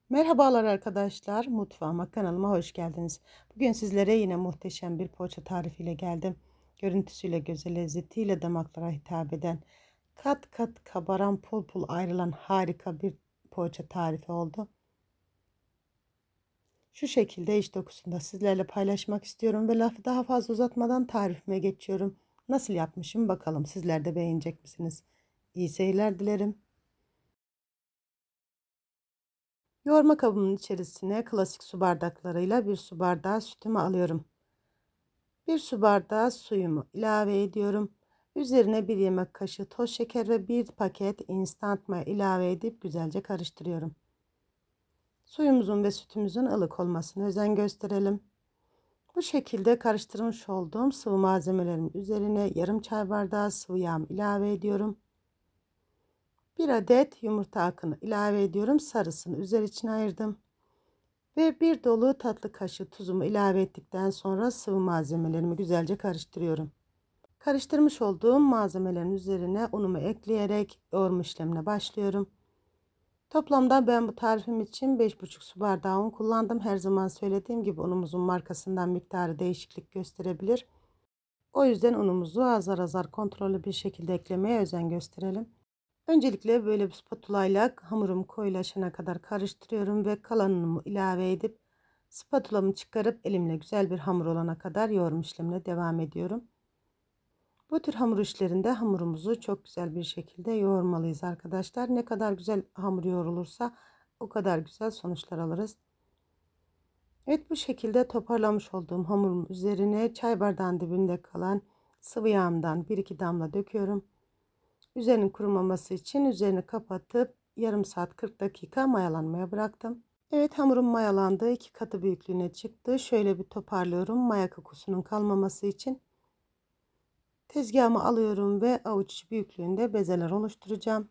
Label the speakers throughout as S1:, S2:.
S1: Merhabalar arkadaşlar, mutfağıma kanalıma hoş geldiniz. Bugün sizlere yine muhteşem bir poğaça tarifiyle geldim. Görüntüsüyle, göze, lezzetiyle damaklara hitap eden, kat kat kabaran, pul pul ayrılan harika bir poğaça tarifi oldu. Şu şekilde iç dokusunu da sizlerle paylaşmak istiyorum ve lafı daha fazla uzatmadan tarifime geçiyorum. Nasıl yapmışım bakalım, sizler de beğenecek misiniz? İyi seyirler dilerim. Yoğurma kabımın içerisine klasik su bardaklarıyla bir su bardağı sütümü alıyorum. Bir su bardağı suyumu ilave ediyorum. Üzerine bir yemek kaşığı toz şeker ve bir paket instant maya ilave edip güzelce karıştırıyorum. Suyumuzun ve sütümüzün ılık olmasına özen gösterelim. Bu şekilde karıştırmış olduğum sıvı malzemelerin üzerine yarım çay bardağı sıvı yağ ilave ediyorum. Bir adet yumurta akını ilave ediyorum. Sarısını üzeri için ayırdım. Ve bir dolu tatlı kaşığı tuzumu ilave ettikten sonra sıvı malzemelerimi güzelce karıştırıyorum. Karıştırmış olduğum malzemelerin üzerine unumu ekleyerek yoğurma işlemine başlıyorum. Toplamda ben bu tarifim için 5,5 su bardağı un kullandım. Her zaman söylediğim gibi unumuzun markasından miktarı değişiklik gösterebilir. O yüzden unumuzu azar azar kontrollü bir şekilde eklemeye özen gösterelim. Öncelikle böyle bir spatula ile hamurum koyulaşana kadar karıştırıyorum ve kalan unumu ilave edip spatulamı çıkarıp elimle güzel bir hamur olana kadar yoğurma işlemine devam ediyorum. Bu tür hamur işlerinde hamurumuzu çok güzel bir şekilde yoğurmalıyız arkadaşlar. Ne kadar güzel hamur yoğrulursa o kadar güzel sonuçlar alırız. Evet, bu şekilde toparlamış olduğum hamurum üzerine çay bardağın dibinde kalan sıvı yağımdan 1-2 damla döküyorum. Üzerinin kurumaması için üzerini kapatıp yarım saat 40 dakika mayalanmaya bıraktım. Evet, hamurum mayalandı, 2 katı büyüklüğüne çıktı. Şöyle bir toparlıyorum maya kokusunun kalmaması için. Tezgahımı alıyorum ve avuç büyüklüğünde bezeler oluşturacağım.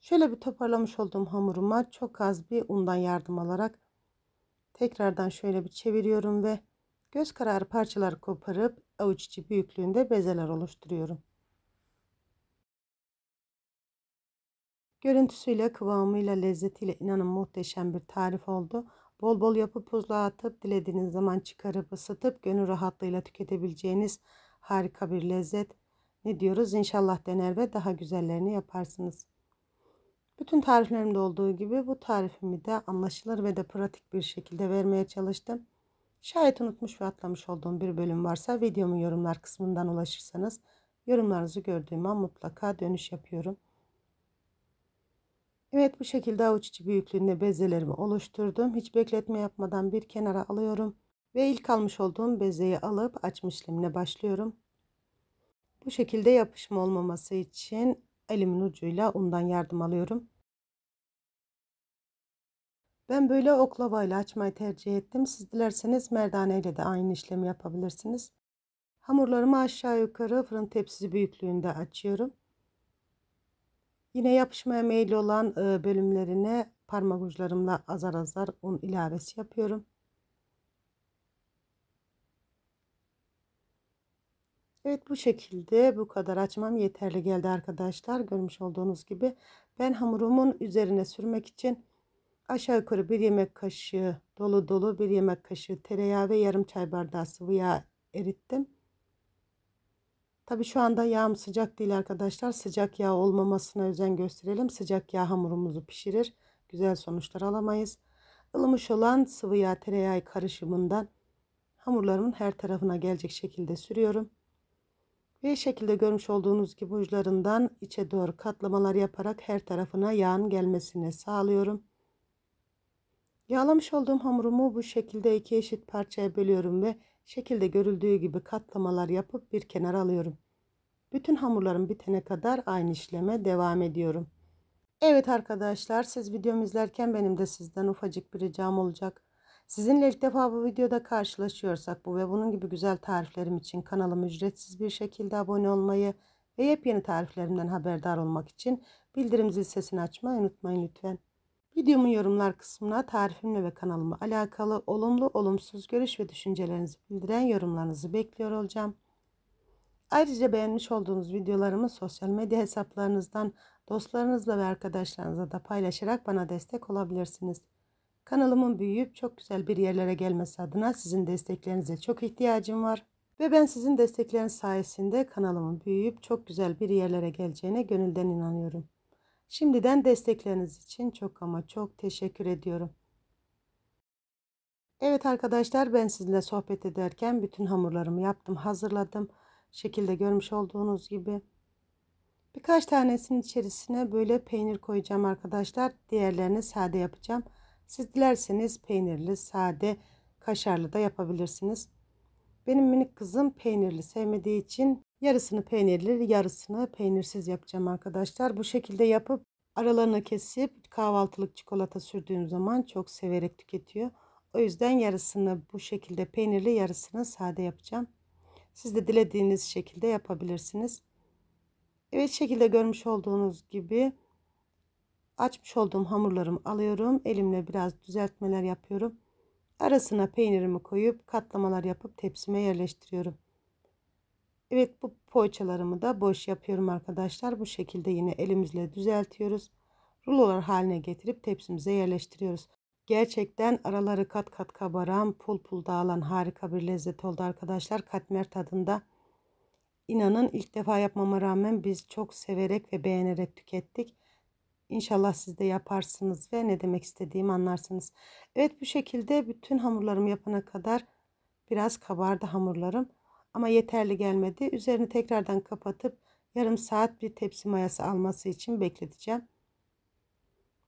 S1: Şöyle bir toparlamış olduğum hamuruma çok az bir undan yardım alarak tekrardan şöyle bir çeviriyorum ve göz kararı parçalar koparıp avuç içi büyüklüğünde bezeler oluşturuyorum. Görüntüsüyle, kıvamıyla, lezzetiyle inanın muhteşem bir tarif oldu. Bol bol yapıp buzluğa atıp dilediğiniz zaman çıkarıp ısıtıp gönül rahatlığıyla tüketebileceğiniz harika bir lezzet. Ne diyoruz? İnşallah dener ve daha güzellerini yaparsınız. Bütün tariflerimde olduğu gibi bu tarifimi de anlaşılır ve de pratik bir şekilde vermeye çalıştım. Şayet unutmuş ve atlamış olduğum bir bölüm varsa videomun yorumlar kısmından ulaşırsanız yorumlarınızı gördüğüm an mutlaka dönüş yapıyorum. Evet, bu şekilde avuç içi büyüklüğünde bezelerimi oluşturdum. Hiç bekletme yapmadan bir kenara alıyorum. Ve ilk almış olduğum bezeyi alıp açma işlemine başlıyorum. Bu şekilde yapışma olmaması için elimin ucuyla undan yardım alıyorum. Ben böyle oklavayla açmayı tercih ettim. Siz dilerseniz merdane ile de aynı işlemi yapabilirsiniz. Hamurlarımı aşağı yukarı fırın tepsisi büyüklüğünde açıyorum. Yine yapışmaya meyilli olan bölümlerine parmak uçlarımla azar azar un ilavesi yapıyorum. Evet, bu şekilde bu kadar açmam yeterli geldi arkadaşlar. Görmüş olduğunuz gibi ben hamurumun üzerine sürmek için aşağı yukarı bir yemek kaşığı dolu dolu bir yemek kaşığı tereyağı ve yarım çay bardağı sıvı yağ erittim. Tabii şu anda yağım sıcak değil arkadaşlar. Sıcak yağ olmamasına özen gösterelim. Sıcak yağ hamurumuzu pişirir. Güzel sonuçlar alamayız. Ilımış olan sıvı yağ tereyağı karışımından hamurlarımın her tarafına gelecek şekilde sürüyorum. Ve şekilde görmüş olduğunuz gibi uçlarından içe doğru katlamalar yaparak her tarafına yağın gelmesini sağlıyorum. Yağlamış olduğum hamurumu bu şekilde iki eşit parçaya bölüyorum ve şekilde görüldüğü gibi katlamalar yapıp bir kenara alıyorum. Bütün hamurlarım bitene kadar aynı işleme devam ediyorum. Evet arkadaşlar, siz videomu izlerken benim de sizden ufacık bir ricam olacak. Sizinle ilk defa bu videoda karşılaşıyorsak bu ve bunun gibi güzel tariflerim için kanalıma ücretsiz bir şekilde abone olmayı ve yepyeni tariflerimden haberdar olmak için bildirim zil sesini açmayı unutmayın lütfen. Videomun yorumlar kısmına tarifimle ve kanalıma alakalı olumlu olumsuz görüş ve düşüncelerinizi bildiren yorumlarınızı bekliyor olacağım. Ayrıca beğenmiş olduğunuz videolarımı sosyal medya hesaplarınızdan Dostlarınızla ve arkadaşlarınızla da paylaşarak bana destek olabilirsiniz. Kanalımın büyüyüp çok güzel bir yerlere gelmesi adına sizin desteklerinize çok ihtiyacım var. Ve ben sizin destekleriniz sayesinde kanalımın büyüyüp çok güzel bir yerlere geleceğine gönülden inanıyorum. Şimdiden destekleriniz için çok ama çok teşekkür ediyorum. Evet arkadaşlar, ben sizinle sohbet ederken bütün hamurlarımı yaptım, hazırladım. Şekilde görmüş olduğunuz gibi. Birkaç tanesinin içerisine böyle peynir koyacağım arkadaşlar. Diğerlerini sade yapacağım. Siz dilerseniz peynirli, sade, kaşarlı da yapabilirsiniz. Benim minik kızım peynirli sevmediği için yarısını peynirli, yarısını peynirsiz yapacağım arkadaşlar. Bu şekilde yapıp aralarını kesip kahvaltılık çikolata sürdüğüm zaman çok severek tüketiyor. O yüzden yarısını bu şekilde peynirli, yarısını sade yapacağım. Siz de dilediğiniz şekilde yapabilirsiniz. Evet, şekilde görmüş olduğunuz gibi açmış olduğum hamurlarımı alıyorum. Elimle biraz düzeltmeler yapıyorum. Arasına peynirimi koyup katlamalar yapıp tepsime yerleştiriyorum. Evet, bu poğaçalarımı da boş yapıyorum arkadaşlar. Bu şekilde yine elimizle düzeltiyoruz. Rulolar haline getirip tepsimize yerleştiriyoruz. Gerçekten araları kat kat kabaran, pul pul dağılan harika bir lezzet oldu arkadaşlar. Katmer tadında. İnanın ilk defa yapmama rağmen biz çok severek ve beğenerek tükettik. İnşallah siz de yaparsınız ve ne demek istediğimi anlarsınız. Evet, bu şekilde bütün hamurlarımı yapana kadar biraz kabardı hamurlarım. Ama yeterli gelmedi. Üzerini tekrardan kapatıp yarım saat bir tepsi mayası alması için bekleteceğim.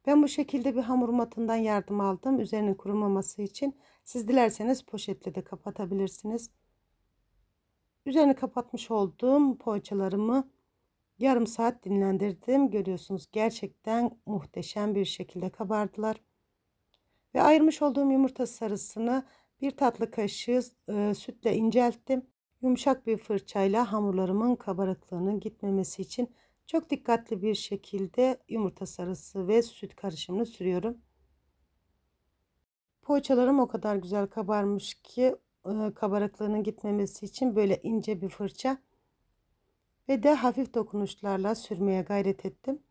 S1: Ben bu şekilde bir hamur matından yardım aldım. Üzerinin kurumaması için. Siz dilerseniz poşetle de kapatabilirsiniz. Üzerini kapatmış olduğum poğaçalarımı yarım saat dinlendirdim. Görüyorsunuz, gerçekten muhteşem bir şekilde kabardılar. Ve ayırmış olduğum yumurta sarısını bir tatlı kaşığı sütle incelttim. Yumuşak bir fırçayla hamurlarımın kabarıklığının gitmemesi için çok dikkatli bir şekilde yumurta sarısı ve süt karışımını sürüyorum. Poğaçalarım o kadar güzel kabarmış ki kabarıklığının gitmemesi için böyle ince bir fırça ve de hafif dokunuşlarla sürmeye gayret ettim.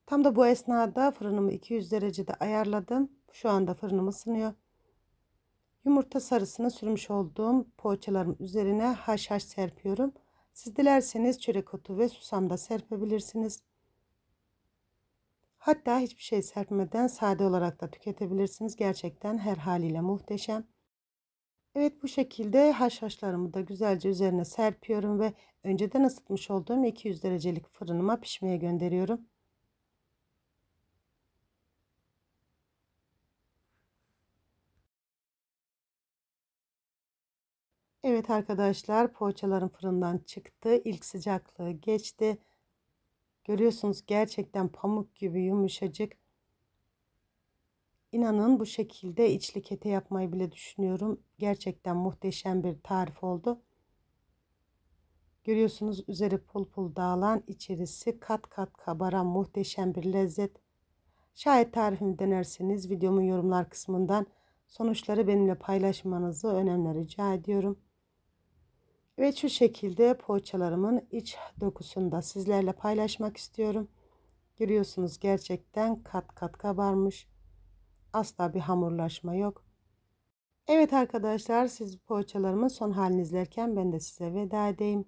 S1: Tam da bu esnada fırınımı 200 derecede ayarladım. Şu anda fırınım ısınıyor. Yumurta sarısını sürmüş olduğum poğaçaların üzerine haşhaş serpiyorum. Siz dilerseniz çörek otu ve susam da serpebilirsiniz. Hatta hiçbir şey serpmeden sade olarak da tüketebilirsiniz. Gerçekten her haliyle muhteşem. Evet, bu şekilde haşhaşlarımı da güzelce üzerine serpiyorum ve önceden ısıtmış olduğum 200 derecelik fırınıma pişmeye gönderiyorum. Evet arkadaşlar, poğaçalarım fırından çıktı. İlk sıcaklığı geçti. Görüyorsunuz, gerçekten pamuk gibi yumuşacık. İnanın bu şekilde içli kete yapmayı bile düşünüyorum. Gerçekten muhteşem bir tarif oldu. Görüyorsunuz, üzeri pul pul dağılan, içerisi kat kat kabaran muhteşem bir lezzet. Şayet tarifimi denerseniz videomun yorumlar kısmından sonuçları benimle paylaşmanızı önemli rica ediyorum. Ve şu şekilde poğaçalarımın iç dokusunu da sizlerle paylaşmak istiyorum. Görüyorsunuz, gerçekten kat kat kabarmış. Asla bir hamurlaşma yok. Evet arkadaşlar, siz poğaçalarımın son halini izlerken ben de size veda edeyim.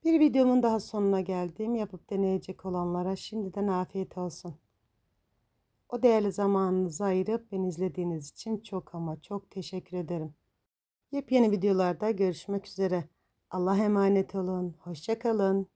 S1: Bir videomun daha sonuna geldim. Yapıp deneyecek olanlara şimdiden afiyet olsun. O değerli zamanınızı ayırıp beni izlediğiniz için çok ama çok teşekkür ederim. Yepyeni videolarda görüşmek üzere. Allah'a emanet olun. Hoşça kalın.